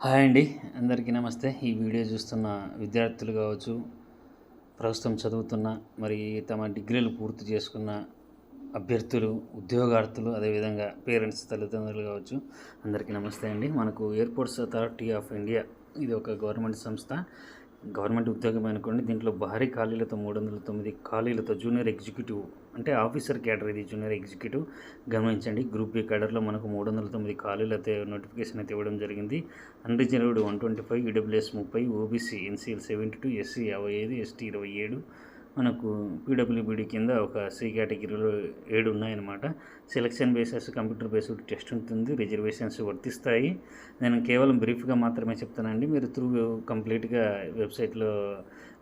Hi అండి, అందరికీ నమస్తే. ఈ వీడియో చూస్తున్న విద్యార్థులు కావచ్చు, ప్రస్తుతం చదువుతున్న మరి తమ డిగ్రీలు పూర్తి చేసుకున్న అభ్యర్థులు, ఉద్యోగార్థులు, అదేవిధంగా పేరెంట్స్, తల్లిదండ్రులు కావచ్చు, అందరికీ నమస్తే అండి. మనకు ఎయిర్పోర్ట్స్ అథారిటీ ఆఫ్ ఇండియా ఇది ఒక గవర్నమెంట్ సంస్థ. గవర్నమెంట్ ఉద్యోగం అనుకోండి. దీంట్లో భారీ ఖాళీలతో 309 ఖాళీలతో జూనియర్ ఎగ్జిక్యూటివ్ అంటే ఆఫీసర్ క్యాడర్, ఇది జూనియర్ ఎగ్జిక్యూటివ్ గమనించండి. గ్రూప్ బి క్యాడర్లో మనకు 309 ఖాళీలు అయితే నోటిఫికేషన్ అయితే ఇవ్వడం జరిగింది. Unreserved 125, EWS 30, OBC NCL 72, SC 55, ST 27, మనకు పీడబ్ల్యూబీడీ కింద ఒక సి కేటగిరీలో 7 ఉన్నాయన్నమాట. Selection bases computer based test ఉంటుంది. రిజర్వేషన్స్ వర్తిస్తాయి. నేను కేవలం బ్రీఫ్గా మాత్రమే చెప్తానండి. మీరు కంప్లీట్గా వెబ్సైట్లో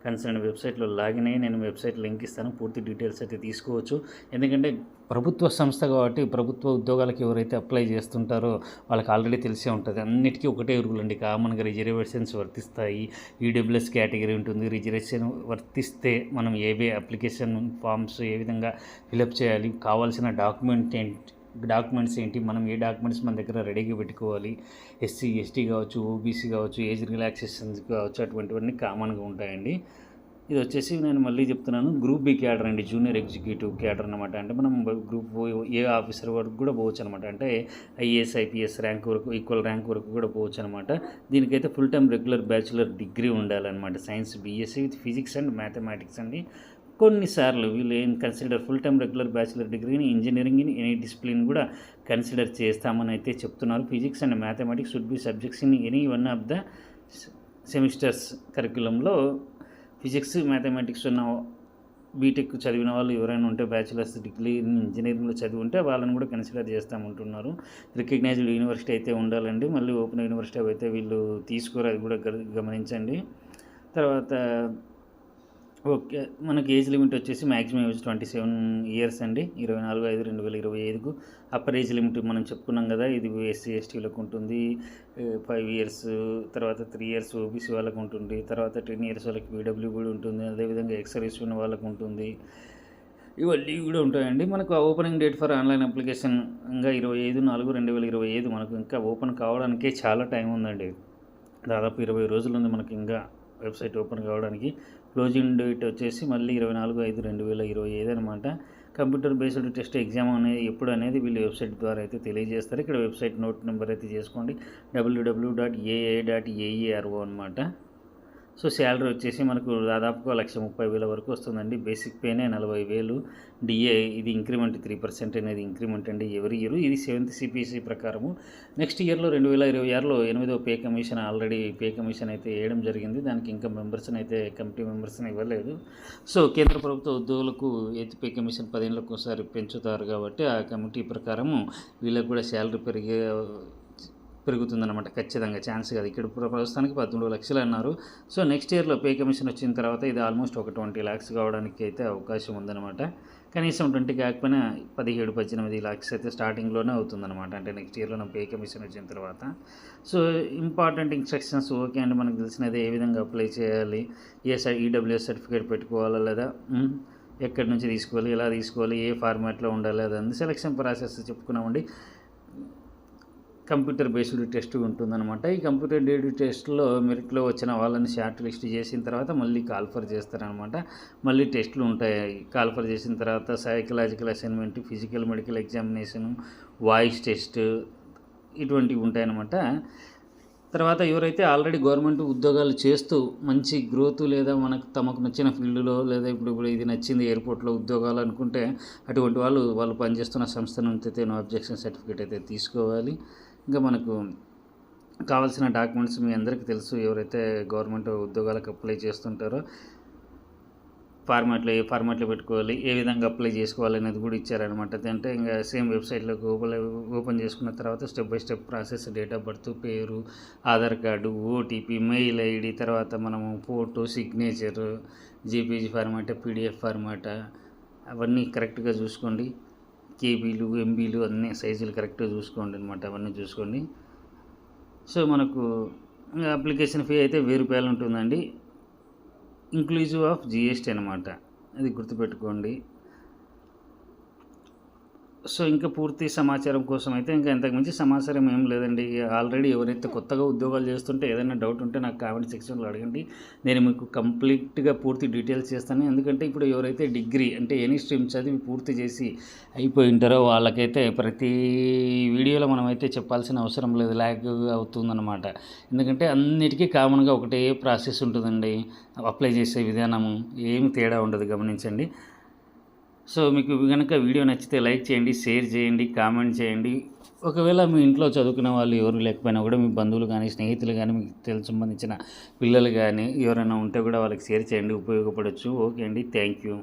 కన్సర్న్ వెబ్సైట్లో లాగిన్ అయ్యి నేను వెబ్సైట్ లింక్ ఇస్తాను. పూర్తి డీటెయిల్స్ అయితే తీసుకోవచ్చు. ఎందుకంటే ప్రభుత్వ సంస్థ కాబట్టి ప్రభుత్వ ఉద్యోగాలకు ఎవరైతే అప్లై చేస్తుంటారో వాళ్ళకి ఆల్రెడీ తెలిసే ఉంటుంది. అన్నిటికీ ఒకటే రూల్ అండి. కామన్గా రిజర్వేషన్స్ వర్తిస్తాయి. ఈడబ్ల్యూఎస్ కేటగిరీ ఉంటుంది. రిజర్వేషన్ వర్తిస్తే మనం ఏవే అప్లికేషన్ ఫామ్స్ ఏ విధంగా ఫిలప్ చేయాలి, కావాల్సిన డాక్యుమెంట్స్ ఏంటి, మనం ఏ డాక్యుమెంట్స్ మన దగ్గర రెడీగా పెట్టుకోవాలి, ఎస్సీ ఎస్టీ కావచ్చు, ఓబీసీ కావచ్చు, ఏజ్ రిలాక్సేషన్స్ కావచ్చు, అటువంటివన్నీ కామన్గా ఉంటాయండి. ఇది వచ్చేసి నేను మళ్ళీ చెప్తున్నాను, గ్రూప్ బి క్యాడర్ అండి, జూనియర్ ఎగ్జిక్యూటివ్ క్యాడర్ అనమాట. అంటే మనం గ్రూప్ ఏ ఆఫీసర్ వరకు కూడా పోవచ్చు అనమాట. అంటే ఐఏఎస్ ఐపీఎస్ ర్యాంక్ వరకు, ఈక్వల్ ర్యాంక్ వరకు కూడా పోవచ్చు అనమాట. దీనికైతే full time regular bachelor degree ఉండాలన్నమాట. Science BSc with physics and mathematics అండి. కొన్నిసార్లు వీళ్ళు ఏం consider full time regular bachelor డిగ్రీని ఇంజనీరింగ్ ఇన్ ఎనీ డిసిప్లిన్ కూడా కన్సిడర్ చేస్తామని అయితే చెప్తున్నారు. Physics and mathematics should be subjects in any one of the semesters కరిక్యులంలో. ఫిజిక్స్ మ్యాథమెటిక్స్ ఉన్న బీటెక్ చదివిన వాళ్ళు ఎవరైనా ఉంటే, బ్యాచులర్స్ డిగ్రీ ఇంజనీరింగ్లో చదివి ఉంటే వాళ్ళని కూడా కన్సిడర్ చేస్తామంటున్నారు. రికగ్నైజ్డ్ యూనివర్సిటీ అయితే ఉండాలండి. మళ్ళీ ఓపెన్ యూనివర్సిటీ అయితే వీళ్ళు తీసుకోరు, అది కూడా గమనించండి. తర్వాత ఓకే, మనకి ఏజ్ లిమిట్ వచ్చేసి మ్యాక్సిమం ఏజ్ 27 ఇయర్స్ అండి. 24/5/2025కు. అప్పర్ ఏజ్ లిమిట్ మనం చెప్పుకున్నాం కదా, ఇది ఎస్సీ ఎస్టీలకు ఉంటుంది. 5 ఇయర్స్, తర్వాత 3 ఇయర్స్ ఓబీసీ వాళ్ళకు ఉంటుంది, తర్వాత 10 ఇయర్స్ వాళ్ళకి పీడబ్ల్యూ కూడా ఉంటుంది, అదేవిధంగా ఎక్స్ సర్వీస్ ఉన్న వాళ్ళకు ఉంటుంది. ఇవన్నీ కూడా ఉంటాయండి. మనకు opening date for online application ఇంకా 25/4/2025. మనకు ఇంకా ఓపెన్ కావడానికే చాలా టైం ఉందండి. దాదాపు 20 రోజులు ఉంది మనకి ఇంకా వెబ్సైట్ ఓపెన్ కావడానికి. క్లోజింగ్ డేట్ వచ్చేసి మళ్ళీ 24/5/2025 అనమాట. కంప్యూటర్ బేస్డ్ టెస్ట్ ఎగ్జామ్ అనేది ఎప్పుడు అనేది వీళ్ళు వెబ్సైట్ ద్వారా అయితే తెలియజేస్తారు. ఇక్కడ వెబ్సైట్ నోట్ నెంబర్ అయితే చేసుకోండి, www.aa.aero అనమాట. సో శాలరీ వచ్చేసి మనకు దాదాపుగా 1,30,000 వరకు వస్తుందండి. బేసిక్ పేనే 40,000. డిఏ ఇది ఇంక్రిమెంట్ 3% అనేది ఇంక్రిమెంట్ అండి ఎవరి ఇయర్. ఇది 7th CPC ప్రకారము. నెక్స్ట్ ఇయర్లో 2026లో 8వ pay commission already pay commission అయితే వేయడం జరిగింది. దానికి ఇంకా మెంబర్స్ని అయితే కమిటీ మెంబర్స్ని ఇవ్వలేదు. సో కేంద్ర ప్రభుత్వ ఉద్యోగులకు 8th పే కమిషన్ 10 ఏళ్ళకు ఒకసారి పెంచుతారు కాబట్టి ఆ కమిటీ ప్రకారము వీళ్ళకి కూడా శాలరీ పెరుగుతుందన్నమాట. ఖచ్చితంగా ఛాన్స్ కాదు. ఇక్కడ ప్రస్తుతానికి 13 లక్షలు అన్నారు. సో నెక్స్ట్ ఇయర్లో పే కమిషన్ వచ్చిన తర్వాత ఇది ఆల్మోస్ట్ ఒక 20 lakhs కావడానికి అయితే అవకాశం ఉందన్నమాట. కనీసం 20 కాకపోయినా 17-18 lakhs అయితే స్టార్టింగ్లోనే అవుతుందన్నమాట. అంటే నెక్స్ట్ ఇయర్లో నా పే కమిషన్ వచ్చిన తర్వాత. సో ఇంపార్టెంట్ ఇన్స్ట్రక్షన్స్ ఓకే అండి, మనకు తెలిసినది ఏ విధంగా అప్లై చేయాలి, ఈడబ్ల్యూఎస్ సర్టిఫికేట్ పెట్టుకోవాలా లేదా, ఎక్కడి నుంచి తీసుకోవాలి, ఎలా తీసుకోవాలి, ఏ ఫార్మాట్లో ఉండాలి, అదంతా సెలక్షన్ ప్రాసెస్ చెప్పుకున్నామండి. కంప్యూటర్ బేస్డ్ టెస్ట్ ఉంటుందన్నమాట. ఈ కంప్యూటర్ బేస్డ్ టెస్ట్లో మెరిట్లో వచ్చిన వాళ్ళని షార్ట్ లిస్ట్ చేసిన తర్వాత మళ్ళీ కాల్ఫర్ చేస్తారనమాట. మళ్ళీ టెస్టులు ఉంటాయి. కాల్ఫర్ చేసిన తర్వాత psychological assignment, physical medical examination, voice test ఇటువంటివి ఉంటాయన్నమాట. తర్వాత ఎవరైతే ఆల్రెడీ గవర్నమెంట్ ఉద్యోగాలు చేస్తూ మంచి గ్రోత్ లేదా తమకు నచ్చిన ఫీల్డ్లో లేదా ఇప్పుడు ఇది నచ్చింది ఎయిర్పోర్ట్లో ఉద్యోగాలు అనుకుంటే అటువంటి వాళ్ళు పనిచేస్తున్న సంస్థ నుంచి అయితే నో అబ్జెక్షన్ సర్టిఫికేట్ అయితే తీసుకోవాలి. ఇంకా మనకు కావాల్సిన డాక్యుమెంట్స్ మీ అందరికీ తెలుసు. ఎవరైతే గవర్నమెంట్ ఉద్యోగాలకు అప్లై చేస్తుంటారో ఏ ఫార్మాట్లో పెట్టుకోవాలి, ఏ విధంగా అప్లై చేసుకోవాలి అనేది కూడా ఇచ్చారనమాట. అంటే ఇంకా సేమ్ వెబ్సైట్లోకి ఓపెన్ చేసుకున్న తర్వాత step by step process, date of birth, పేరు, Aadhaar card, OTP, mail ID, తర్వాత మనము photo, signature, JPG format, PDF format అవన్నీ కరెక్ట్గా చూసుకోండి. కేబీలు, ఎంబీలు అన్నీ సైజులు కరెక్ట్గా చూసుకోండి అనమాట. అవన్నీ చూసుకోండి. సో మనకు అప్లికేషన్ ఫీ అయితే 1000 రూపాయలు ఉంటుందండి, ఇంక్లూజివ్ ఆఫ్ GST అనమాట. అది గుర్తుపెట్టుకోండి. సో ఇంకా పూర్తి సమాచారం కోసం అయితే ఇంకా ఇంతకు మించి సమాచారం ఏం లేదండి. ఆల్రెడీ ఎవరైతే కొత్తగా ఉద్యోగాలు చేస్తుంటే ఏదైనా డౌట్ ఉంటే నాకు కామెంట్ సెక్షన్లో అడగండి. నేను మీకు కంప్లీట్గా పూర్తి డీటెయిల్స్ చేస్తాను. ఎందుకంటే ఇప్పుడు ఎవరైతే డిగ్రీ అంటే ఎనీ స్ట్రీమ్ చదివి పూర్తి చేసి అయిపోయి ఉంటారో వాళ్ళకైతే ప్రతి వీడియోలో మనమైతే చెప్పాల్సిన అవసరం లేదు, ల్యాగ్ అవుతుందన్నమాట. ఎందుకంటే అన్నిటికీ కామన్గా ఒకటే ప్రాసెస్ ఉంటుందండి. అప్లై చేసే విధానము ఏమి తేడా ఉండదు, గమనించండి. సో మీకు కనుక వీడియో నచ్చితే లైక్ చేయండి, షేర్ చేయండి, కామెంట్ చేయండి. ఒకవేళ మీ ఇంట్లో చదువుకునే వాళ్ళు ఎవరు లేకపోయినా కూడా మీ బంధువులు కానీ, స్నేహితులు కానీ, మీకు సంబంధించిన పిల్లలు కానీ ఎవరైనా ఉంటే కూడా వాళ్ళకి షేర్ చేయండి, ఉపయోగపడవచ్చు. ఓకే అండి, థ్యాంక్ యూ.